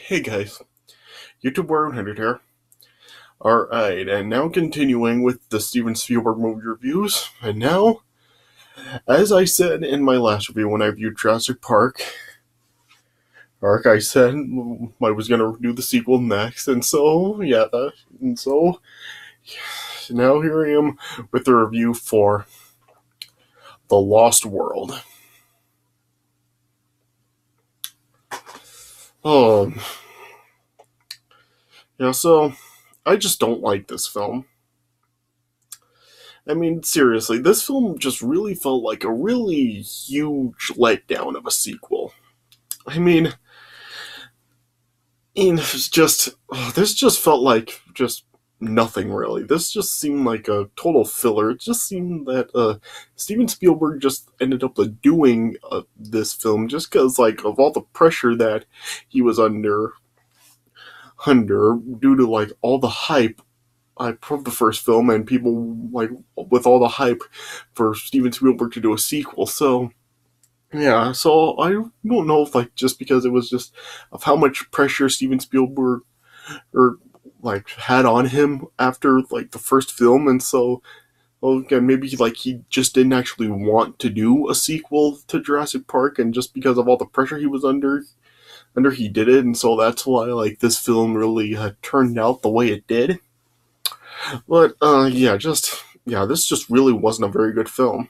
Hey guys, YouTube War 100 here. Alright, and now continuing with the Steven Spielberg movie reviews. And now, as I said in my last review when I reviewed Jurassic Park, I said I was gonna do the sequel next, and so, now here I am with the review for The Lost World. Um, so, I just don't like this film. I mean, seriously, this film just really felt like a really huge letdown of a sequel. I mean, it's just this just felt like just nothing really. This just seemed like a total filler. It just seemed that Steven Spielberg just ended up doing this film just because like of all the pressure that he was under due to like all the hype of the first film and people like with all the hype for Steven Spielberg to do a sequel. So yeah, so I don't know if like just because it was just of how much pressure Steven Spielberg or like had on him after like the first film, and so well, again maybe like he just didn't actually want to do a sequel to Jurassic Park, and just because of all the pressure he was under he did it, and so that's why like this film really turned out the way it did. But this just really wasn't a very good film.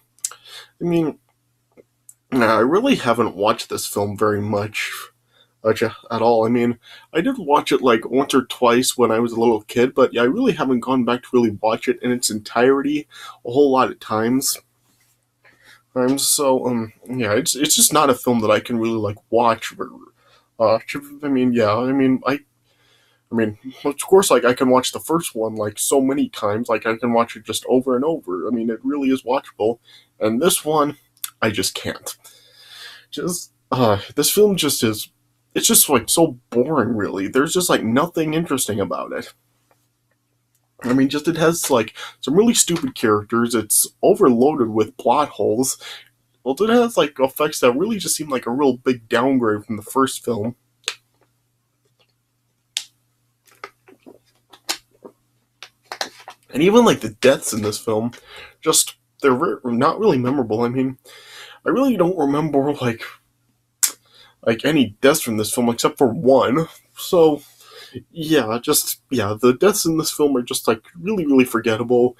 I mean, I really haven't watched this film very much at all. I mean, I did watch it like once or twice when I was a little kid, but yeah, I really haven't gone back to really watch it in its entirety a whole lot of times. It's just not a film that I can really like watch. I mean, of course, like I can watch the first one like so many times, like I can watch it just over and over. I mean, it really is watchable, and this one, I just can't. This film just is. It's just like so boring, really. There's just like nothing interesting about it. I mean, just it has like some really stupid characters. It's overloaded with plot holes. Well, it has like effects that really just seem like a real big downgrade from the first film. And even like the deaths in this film, just they're not really memorable. I mean, I really don't remember like any deaths from this film except for one. So the deaths in this film are just like really really forgettable.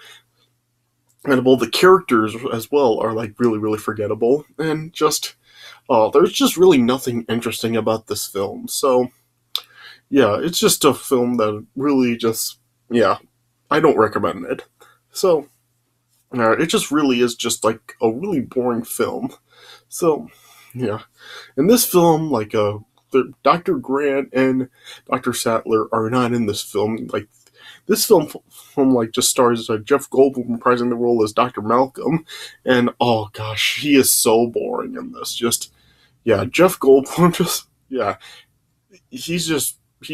And well, the characters as well are like really really forgettable, and just there's just really nothing interesting about this film. So yeah, it's just a film that really just yeah, I don't recommend it. So it just really is just like a really boring film. So yeah, in this film, like Dr. Grant and Dr. Sattler are not in this film. Like this film like just stars Jeff Goldblum reprising the role as Dr. Malcolm, and oh gosh, he is so boring in this. Just yeah, Jeff Goldblum just yeah, he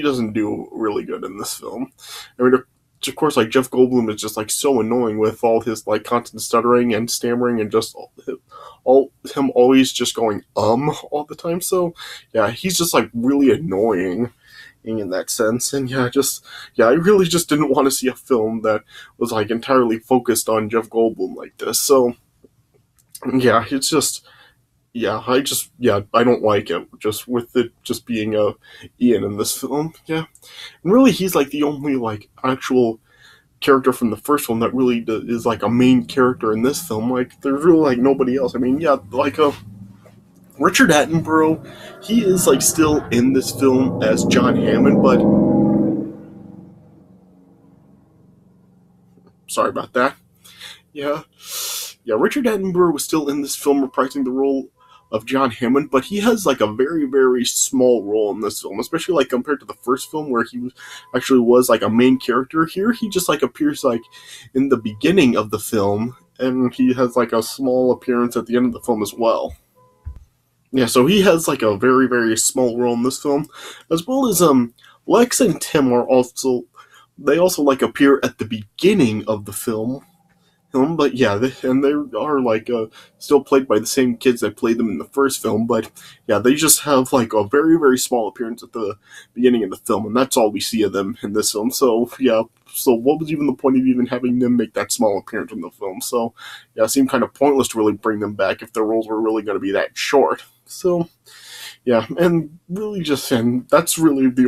doesn't do really good in this film. I mean, of course, like Jeff Goldblum is just like so annoying with all his like constant stuttering and stammering and just all him always just going all the time. So yeah, he's just like really annoying in that sense. And I really just didn't want to see a film that was like entirely focused on Jeff Goldblum like this. So yeah, it's just I don't like it just with it just being Ian in this film. Yeah, and really he's like the only like actual character from the first one that really is like a main character in this film. Like there's really like nobody else. I mean, yeah, like Richard Attenborough, he is like still in this film as John Hammond, but sorry about that. Yeah, Richard Attenborough was still in this film reprising the role of John Hammond, but he has like a very very small role in this film, especially like compared to the first film where actually was like a main character. Here he just like appears like in the beginning of the film, and he has like a small appearance at the end of the film as well. Yeah, so he has like a very very small role in this film, as well as Lex and Tim are also they also like appear at the beginning of the film, But yeah, and they are like still played by the same kids that played them in the first film. But yeah, they just have like a very very small appearance at the beginning of the film, and that's all we see of them in this film. So yeah, so what was even the point of even having them make that small appearance in the film? So yeah, it seemed kind of pointless to really bring them back if their roles were really going to be that short. So yeah, and really just and that's really the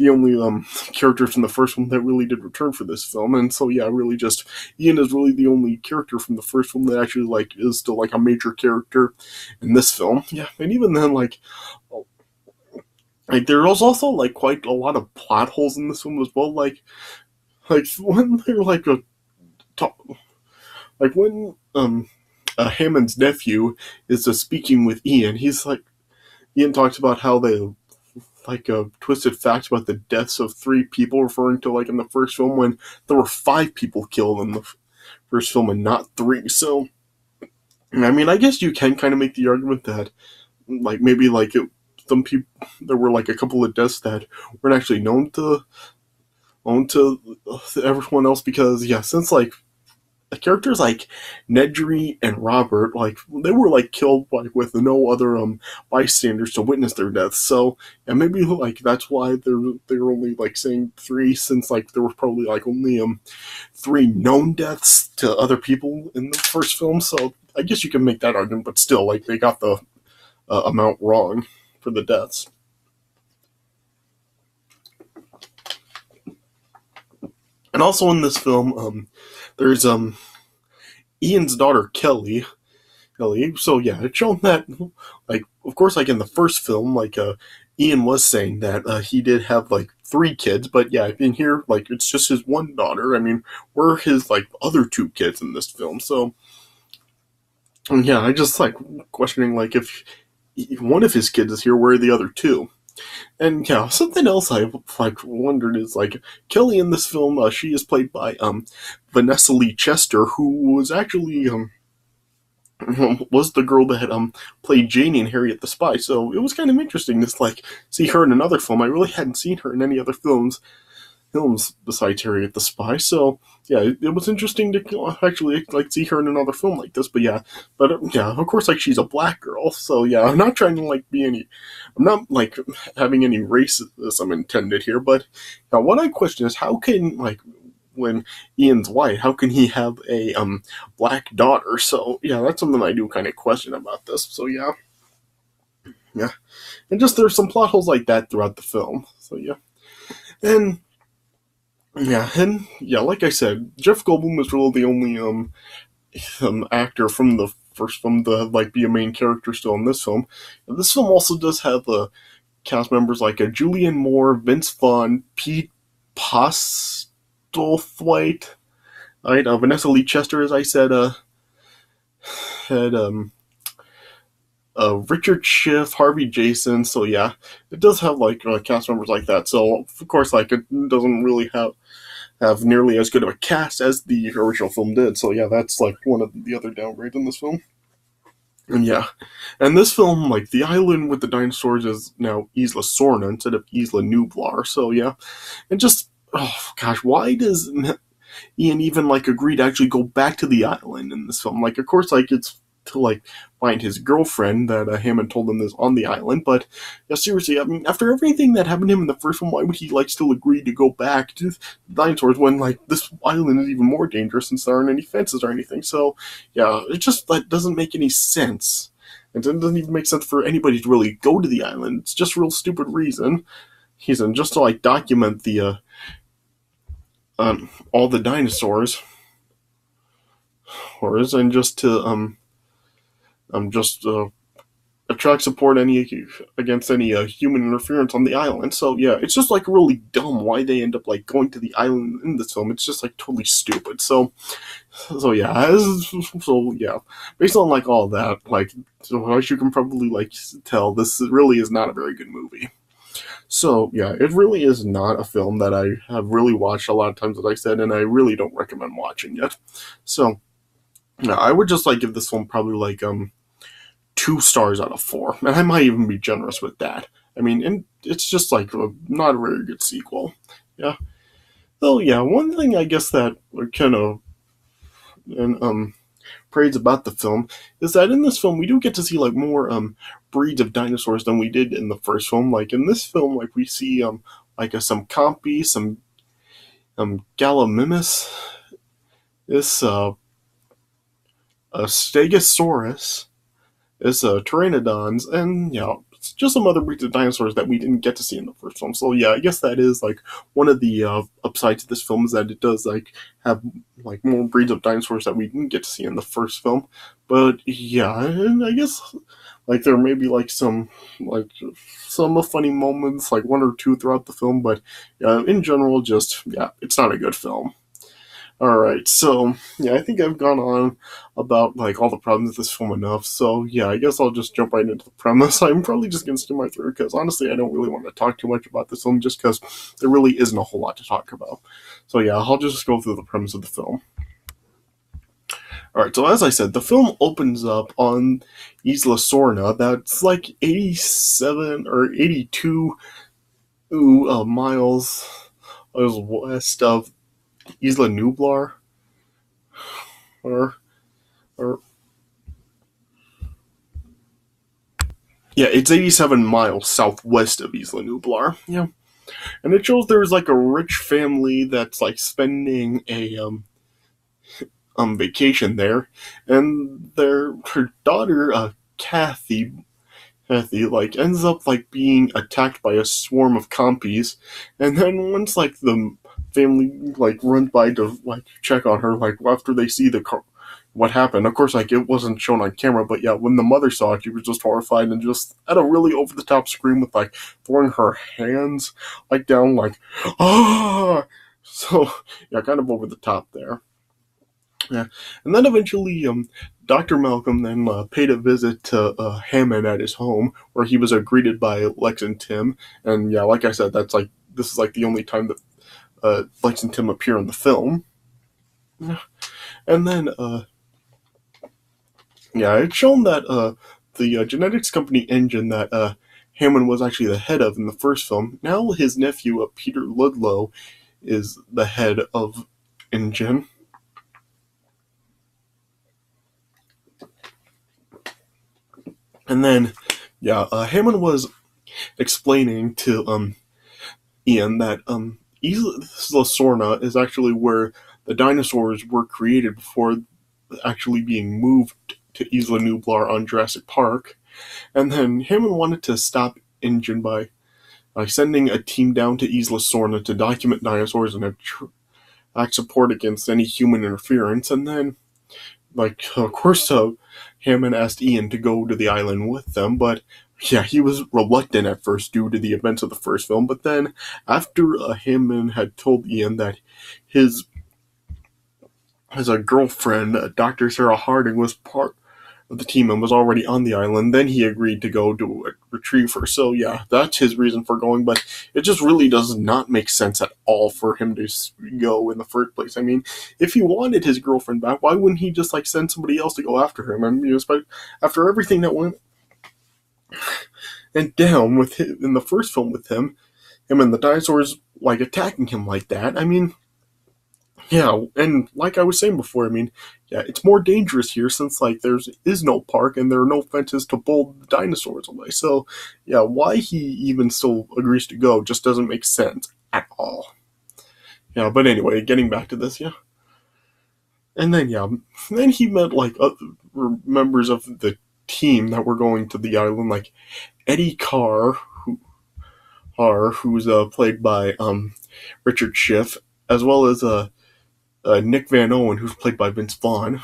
only character from the first one that really did return for this film. And so yeah, really just Ian is really the only character from the first film that actually like is still like a major character in this film. Yeah, and even then like there was also like quite a lot of plot holes in this film as well. Like when they're like a like when Hammond's nephew is speaking with Ian, he's like Ian talks about how they like twisted facts about the deaths of three people, referring to like in the first film when there were five people killed in the first film and not three. So, I mean, I guess you can kind of make the argument that like maybe like some people there were like a couple of deaths that weren't actually known to everyone else because yeah, since like characters like Nedry and Robert, like they were like killed like with no other bystanders to witness their deaths. So yeah, maybe like that's why they're only like saying three, since like there were probably like only three known deaths to other people in the first film. So I guess you can make that argument, but still, like they got the amount wrong for the deaths. And also in this film, there's Ian's daughter Kelly. So yeah, it's shown that, like, of course, like in the first film, like Ian was saying that he did have like three kids, but yeah, in here, like it's just his one daughter. I mean, where are his like other two kids in this film? So yeah, I just like questioning like if one of his kids is here, where are the other two? And yeah, something else I like wondered is like Kelly in this film, she is played by Vanessa Lee Chester, who was actually was the girl that played Janie in Harriet the Spy. So it was kind of interesting to like see her in another film. I really hadn't seen her in any other films besides Harriet the Spy. So yeah, it was interesting to actually like see her in another film like this. But yeah, yeah, of course, like she's a black girl. So yeah, I'm not trying to like be any, I'm not like having any racism intended here. But now, what I question is how can like when Ian's white, how can he have a black daughter? So yeah, that's something I do kind of question about this. So yeah, and just there's some plot holes like that throughout the film. So yeah, and and like I said, Jeff Goldblum is really the only actor from the first film to like be a main character still in this film. And this film also does have cast members like Julianne Moore, Vince Vaughn, Pete Postlethwaite, right? Vanessa Lee Chester, as I said, had Richard Schiff, Harvey Jason. So yeah, it does have like cast members like that. So of course, like it doesn't really have nearly as good of a cast as the original film did. So yeah, that's like one of the other downgrades in this film. And yeah, and this film, like the island with the dinosaurs, is now Isla Sorna instead of Isla Nublar. So yeah, and just oh gosh, why does Ian even like agree to actually go back to the island in this film? Like, of course, like it's to like find his girlfriend that Hammond told him is on the island. But yeah, seriously, I mean, after everything that happened to him in the first one, why would he like still agree to go back to the dinosaurs when like this island is even more dangerous since there aren't any fences or anything? So yeah, it just that doesn't make any sense. It doesn't even make sense for anybody to really go to the island. It's just a real stupid reason. He's in just to like document the all the dinosaurs, and just to just attract support against any human interference on the island. So yeah, it's just like really dumb why they end up like going to the island in this film. It's just like totally stupid. So yeah, based on like all that, like so as you can probably like tell, this really is not a very good movie. So yeah, it really is not a film that I have really watched a lot of times, as I said, and I really don't recommend watching it. So yeah, I would just like give this film probably like 2 stars out of 4, and I might even be generous with that. I mean, and it's just like not a very good sequel. Yeah. So yeah, one thing I guess that kind of and praise about the film is that in this film we do get to see like more breeds of dinosaurs than we did in the first film. Like in this film, like we see like some Compy, some Gallimimus, this a Stegosaurus, this Pteranodons, and just some other breeds of dinosaurs that we didn't get to see in the first film. So yeah, I guess that is like one of the upsides of this film is that it does like have like more breeds of dinosaurs that we didn't get to see in the first film. But yeah, and I guess like there may be like some funny moments, like one or two throughout the film, but in general, just it's not a good film. All right, so yeah, I think I've gone on about like all the problems with this film enough. So yeah, I guess I'll just jump right into the premise. I'm probably just gonna skim right through because honestly, I don't really want to talk too much about this film just because there really isn't a whole lot to talk about. So yeah, I'll just go through the premise of the film. All right, so as I said, the film opens up on Isla Sorna. That's like 87 or 82 miles west of Isla Nublar, or or yeah, it's 87 miles southwest of Isla Nublar. Yeah, and it shows there's like a rich family that's like spending a vacation there, and her daughter Kathy like ends up like being attacked by a swarm of compies, and then once like the family like runs by to like check on her, like after they see what happened. Of course, like it wasn't shown on camera, but yeah, when the mother saw it, she was just horrified and just had a really over the top scream with like throwing her hands like down, like ah. So yeah, kind of over the top there. Yeah, and then eventually, Dr. Malcolm then paid a visit to Hammond at his home, where he was greeted by Lex and Tim. And yeah, like I said, this is like the only time that Lex and Tim appear in the film. Yeah. And then, it's shown that the genetics company engine that Hammond was actually the head of in the first film. Now his nephew, Peter Ludlow, is the head of engine. And then, Hammond was explaining to Ian that Isla Sorna is actually where the dinosaurs were created before actually being moved to Isla Nublar on Jurassic Park. And then Hammond wanted to stop Ingen by sending a team down to Isla Sorna to document dinosaurs and act support against any human interference. And then, of course, Hammond asked Ian to go to the island with them, but yeah, he was reluctant at first due to the events of the first film. But then, after Hammond had told Ian that his girlfriend, Dr. Sarah Harding, was part of the team and was already on the island, then he agreed to go to retrieve her. So yeah, that's his reason for going, but it just really does not make sense at all for him to go in the first place. I mean, if he wanted his girlfriend back, why wouldn't he just like send somebody else to go after him? And after everything that went and down with him in the first film with him and the dinosaurs like attacking him like that, I mean, yeah, and like I was saying before, I mean, yeah, it's more dangerous here since like there is no park and there are no fences to pull the dinosaurs away. So yeah, why he even still agrees to go just doesn't make sense at all. Yeah, but anyway, getting back to this, yeah. And then then he met like other members of the team that were going to the island, like Eddie who's played by Richard Schiff, as well as Nick Van Owen, who's played by Vince Vaughn.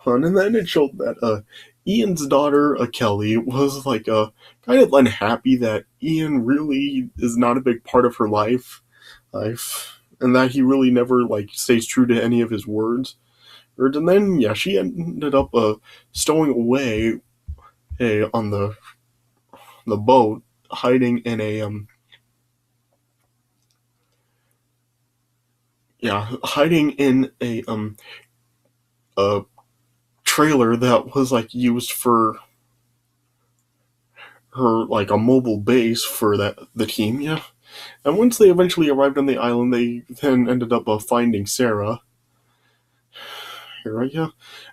And then it showed that Ian's daughter, Kelly, was like kind of unhappy that Ian really is not a big part of her life, and that he really never like stays true to any of his words. And then she ended up stowing away on the boat, hiding in a trailer that was like used for her, like a mobile base for the team. Yeah, and once they eventually arrived on the island, they then ended up finding Sarah. here, yeah.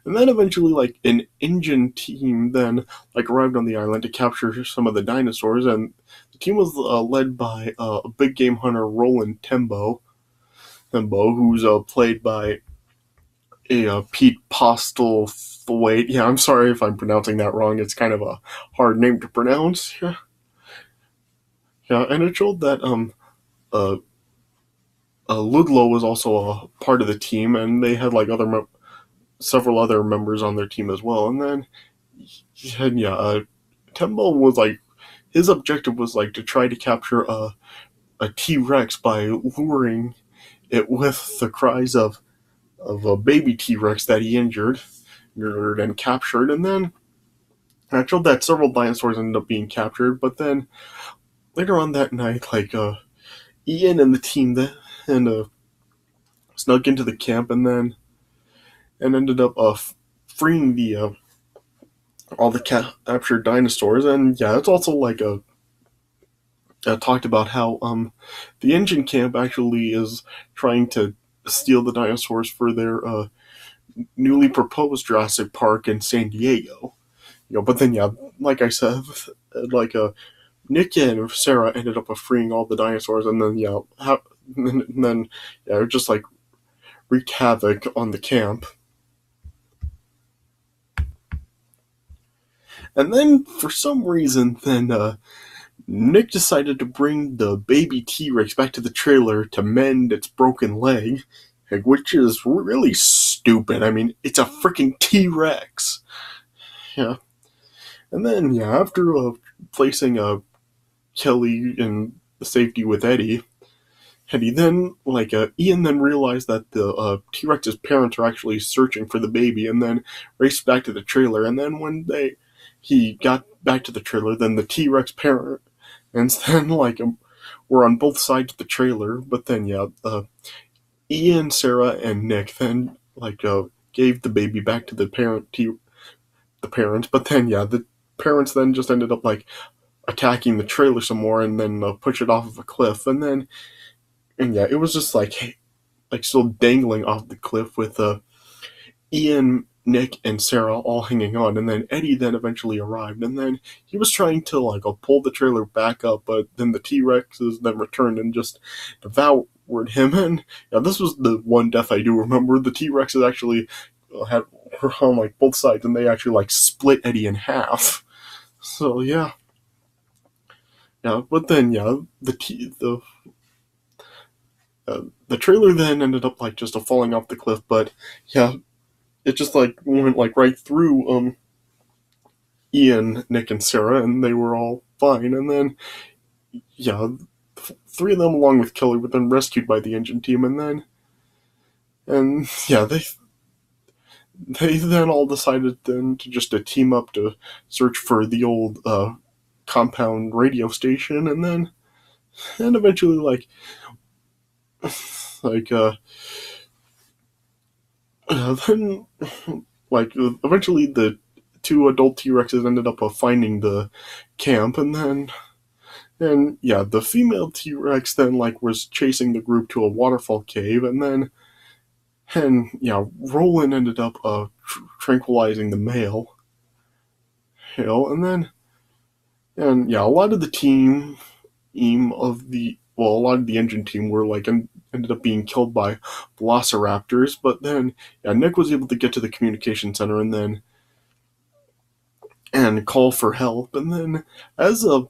And then eventually, like, an engine team then, like, arrived on the island to capture some of the dinosaurs, and the team was led by a big game hunter, Roland Tembo, who's played by Pete Postlethwaite. Yeah, I'm sorry if I'm pronouncing that wrong. It's kind of a hard name to pronounce. Yeah, yeah, and it showed that uh, Ludlow was also a part of the team, and they had like several other members on their team as well. And then, yeah, Tembo was like his objective was like to try to capture a T Rex by luring it with the cries of a baby T Rex that he injured and captured. And then I showed that several dinosaurs ended up being captured, but then later on that night, like Ian and the team that and snuck into the camp and ended up freeing the all the captured dinosaurs. And yeah, it's also like talked about how the engine camp actually is trying to steal the dinosaurs for their newly proposed Jurassic Park in San Diego. But then yeah, like I said, like Nick and Sarah ended up freeing all the dinosaurs, and then and then yeah, just like wreaked havoc on the camp. And then for some reason, then Nick decided to bring the baby T Rex back to the trailer to mend its broken leg, which is really stupid. I mean, it's a freaking T Rex. Yeah. And then, yeah, after placing Kelly in the safety with Eddie then, like, Ian then realized that the T Rex's parents are actually searching for the baby, and then raced back to the trailer. And then when he got back to the trailer, then the T Rex parent and then like were on both sides of the trailer. But then yeah, Ian, Sarah, and Nick then like gave the baby back to the parents. But then yeah, the parents then just ended up like attacking the trailer some more and then push it off of a cliff. And yeah, it was just like still dangling off the cliff with Ian, Nick, and Sarah all hanging on, and then Eddie then eventually arrived, and then he was trying to like pull the trailer back up, but then the T Rexes then returned and just devoured him. And yeah, this was the one death I do remember. The T Rexes actually were on like both sides, and they actually like split Eddie in half. So yeah, yeah, but then yeah, the trailer then ended up like just falling off the cliff, but yeah, it just like went like right through Ian, Nick, and Sarah, and they were all fine. And then yeah, three of them along with Kelly were then rescued by the engine team, and yeah, they then all decided then to just team up to search for the old compound radio station, and eventually like then like eventually the two adult T-Rexes ended up finding the camp, and yeah, the female T-Rex then like was chasing the group to a waterfall cave, and yeah, Roland ended up tranquilizing the male, and yeah, a lot of the a lot of the engine team were like ended up being killed by velociraptors. But then yeah, Nick was able to get to the communication center and call for help. And then as the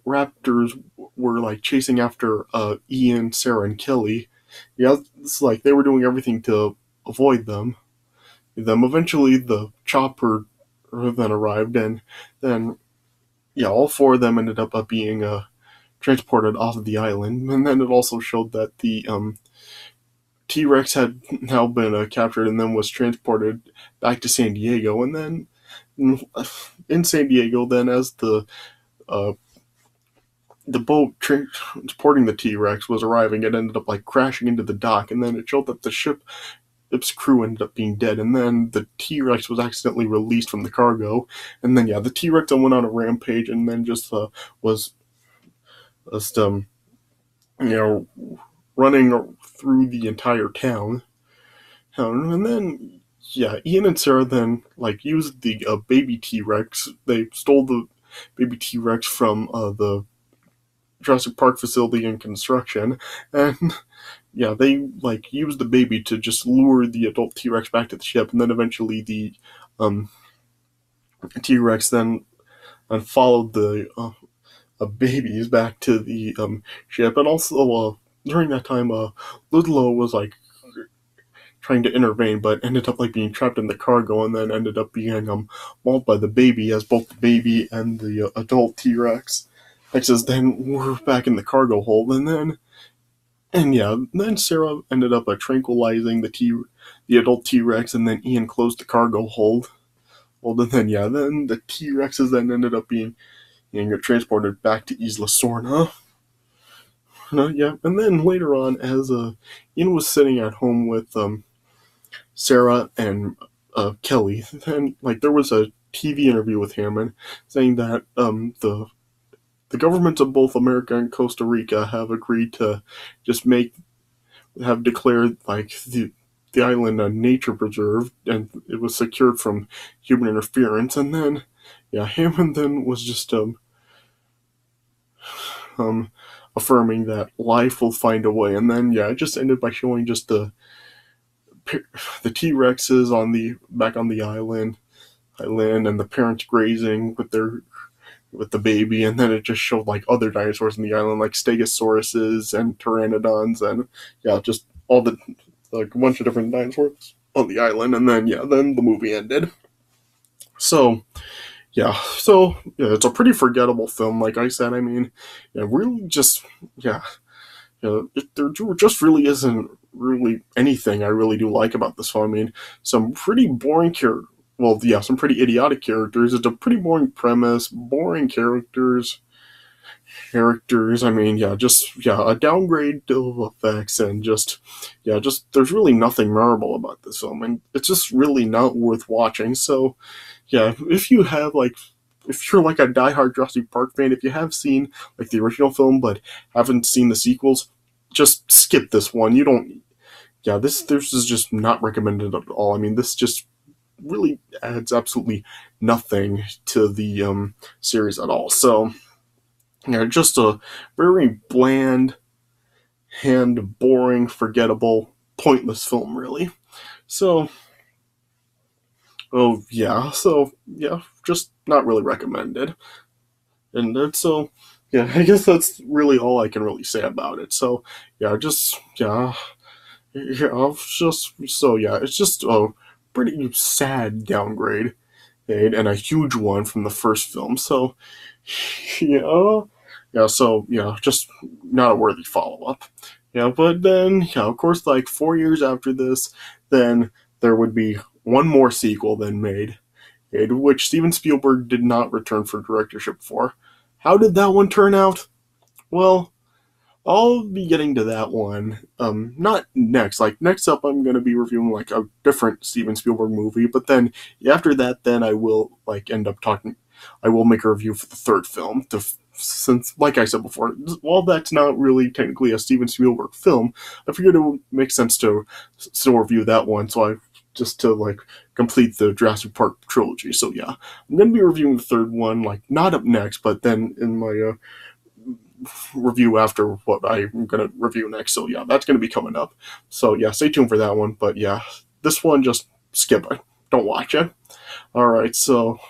raptors were like chasing after Ian, Sarah, and Kelly, yeah, it's like they were doing everything to avoid them. Eventually the chopper then arrived, and then yeah, all four of them ended up being transported off of the island. And then it also showed that the T Rex had now been captured and then was transported back to San Diego. And then in San Diego, then as uh, the boat transporting the T Rex was arriving, it ended up like crashing into the dock, and then it showed that the ship's crew ended up being dead, and then the T Rex was accidentally released from the cargo, and then yeah, the T Rex then went on a rampage, and then just was just you know running through the entire town, and then yeah, Ian and Sarah then like used the baby T Rex. They stole the baby T Rex from the Jurassic Park facility in construction, and yeah, they like used the baby to just lure the adult T Rex back to the ship, and then eventually the um, T Rex then followed the babies back to the ship, and also during that time, Ludlow was like trying to intervene, but ended up like being trapped in the cargo, and then ended up being mauled by the baby, as both the baby and the adult T Rex X's then were back in the cargo hold, and yeah, then Sarah ended up tranquilizing the adult T Rex, and then Ian closed the cargo hold. Well, and then yeah, then the T Rexes then ended up being transported back to Isla Sorna. Yeah, and then later on, as Ian was sitting at home with Sarah and Kelly, then like there was a TV interview with him and saying that the governments of both America and Costa Rica have agreed to just have declared like the island a nature preserve, and it was secured from human interference. And then yeah, Hammond then was just um affirming that life will find a way. And then yeah, it just ended by showing just the T Rexes on the back on the island, and the parents grazing with the baby, and then it just showed like other dinosaurs in the island, like Stegosauruses and Pteranodons, and yeah, just all the like a bunch of different dinosaurs on the island, and then yeah, then the movie ended. So yeah, it's a pretty forgettable film. Like I said, I mean, yeah, really just yeah, there just really isn't really anything I really do like about this film. I mean, some pretty boring well, yeah, some pretty idiotic characters. It's a pretty boring premise, boring characters. I mean, yeah, just yeah, a downgrade of effects, and just there's really nothing memorable about this film, and it's just really not worth watching. So, yeah, if you're like a diehard Jurassic Park fan, if you have seen like the original film but haven't seen the sequels, just skip this one. You don't. Yeah, this is just not recommended at all. I mean, this just really adds absolutely nothing to the series at all. So yeah, just a very bland and boring, forgettable, pointless film, really. So just not really recommended. And that's so yeah, I guess that's really all I can really say about it. So it's just a pretty sad downgrade and a huge one from the first film. So yeah, just not a worthy follow up. Yeah, but then yeah, of course, like 4 years after this, then there would be one more sequel then made, which Steven Spielberg did not return for directorship for. How did that one turn out? Well, I'll be getting to that one. Not next. Like next up, I'm gonna be reviewing like a different Steven Spielberg movie. But then after that, then I will like end up talking. I will make a review for the third film. Since, like I said before, while that's not really technically a Steven Spielberg film, I figured it would make sense to still review that one. So I just to like complete the Jurassic Park trilogy. So yeah, I'm gonna be reviewing the third one. Like not up next, but then in my review after what I'm going to review next. So yeah, that's going to be coming up. So yeah, stay tuned for that one. But yeah, this one, just skip it. Don't watch it. All right, so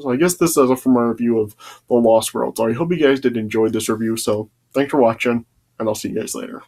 I guess this is it for my review of The Lost World. So I hope you guys did enjoy this review. So thanks for watching, and I'll see you guys later.